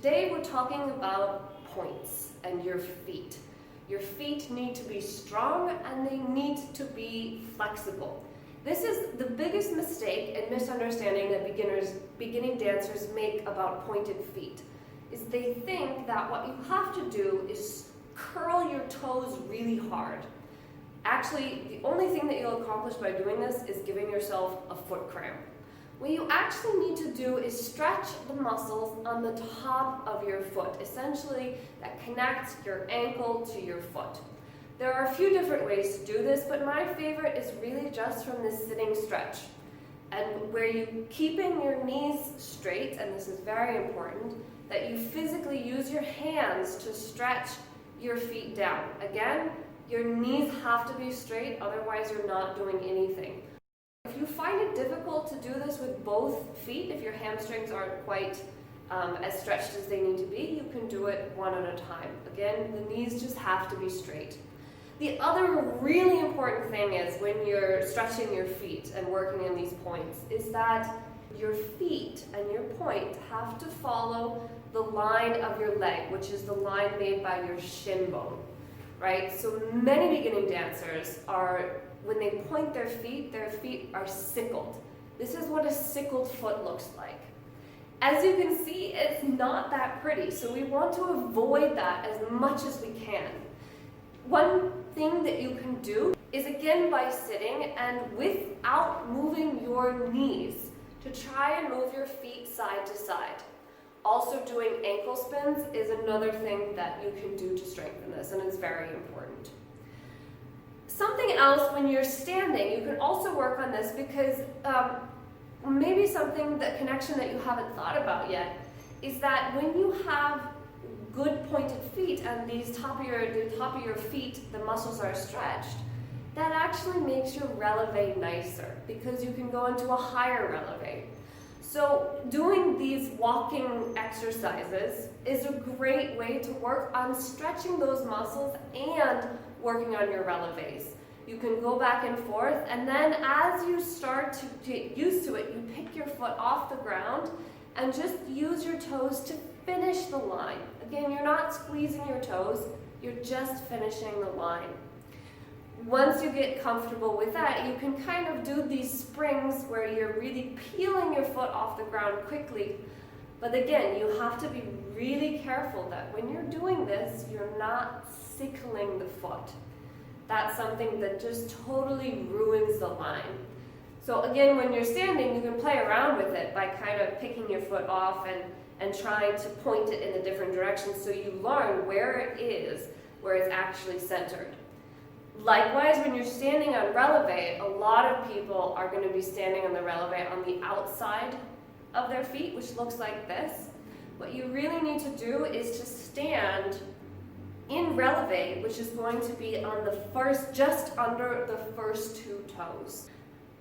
Today we're talking about points and your feet. Your feet need to be strong and they need to be flexible. This is the biggest mistake and misunderstanding that beginning dancers make about pointed feet, is they think that what you have to do is curl your toes really hard. Actually, the only thing that you'll accomplish by doing this is giving yourself a foot cramp. What you actually need to do is stretch the muscles on the top of your foot, essentially that connects your ankle to your foot. There are a few different ways to do this, but my favorite is really just from this sitting stretch, and where you keeping your knees straight, and this is very important, that you physically use your hands to stretch your feet down. Again, your knees have to be straight, otherwise you're not doing anything. If you find it difficult to do this with both feet, if your hamstrings aren't quite as stretched as they need to be, you can do it one at a time. Again, the knees just have to be straight. The other really important thing is when you're stretching your feet and working in these points is that your feet and your point have to follow the line of your leg, which is the line made by your shin bone, right? So many beginning dancers when they point their feet are sickled. This is what a sickled foot looks like. As you can see, it's not that pretty, so we want to avoid that as much as we can. One thing that you can do is, again, by sitting and without moving your knees, to try and move your feet side to side. Also, doing ankle spins is another thing that you can do to strengthen this, and it's very important. Something else, when you're standing, you can also work on this because maybe the connection that you haven't thought about yet is that when you have good pointed feet and the top of your feet, the muscles are stretched, that actually makes your releve nicer because you can go into a higher releve. So doing these walking exercises is a great way to work on stretching those muscles and working on your releves. You can go back and forth, and then as you start to get used to it, you pick your foot off the ground and just use your toes to finish the line. Again, you're not squeezing your toes, you're just finishing the line. Once you get comfortable with that, you can kind of do these springs where you're really peeling your foot off the ground quickly. But again, you have to be really careful that when you're doing this, you're not sickling the foot. That's something that just totally ruins the line. So again, when you're standing, you can play around with it by kind of picking your foot off and trying to point it in a different direction so you learn where it is, where it's actually centered. Likewise, when you're standing on releve, a lot of people are going to be standing on the releve on the outside of their feet, which looks like this. What you really need to do is to stand in releve, which is going to be on just under the first two toes.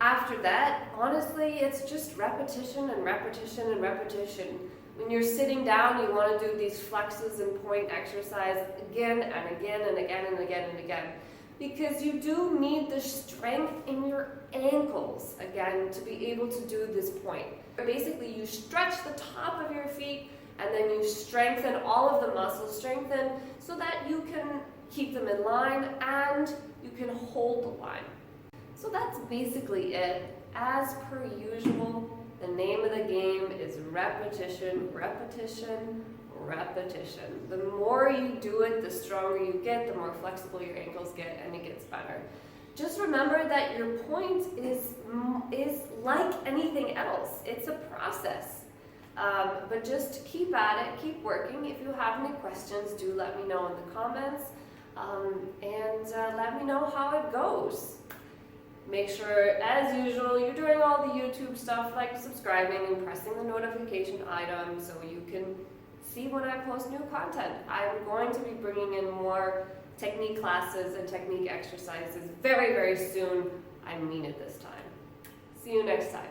After that, honestly, it's just repetition and repetition and repetition. When you're sitting down, you want to do these flexes and point exercise again and again and again and again and again. Because you do need the strength in your ankles, again, to be able to do this point. Basically, you stretch the top of your feet and then you strengthen all of the muscles, so that you can keep them in line and you can hold the line. So that's basically it. As per usual, the name of the game is repetition, repetition, repetition. The more you do it, the stronger you get, the more flexible your ankles get, and it gets better. Just remember that your point is like anything else. It's a process. But just keep at it, keep working. If you have any questions, do let me know in the comments, and let me know how it goes. Make sure, as usual, you're doing all the YouTube stuff like subscribing and pressing the notification item so you can see when I post new content. I'm going to be bringing in more technique classes and technique exercises very, very soon. I mean it this time. See you next time.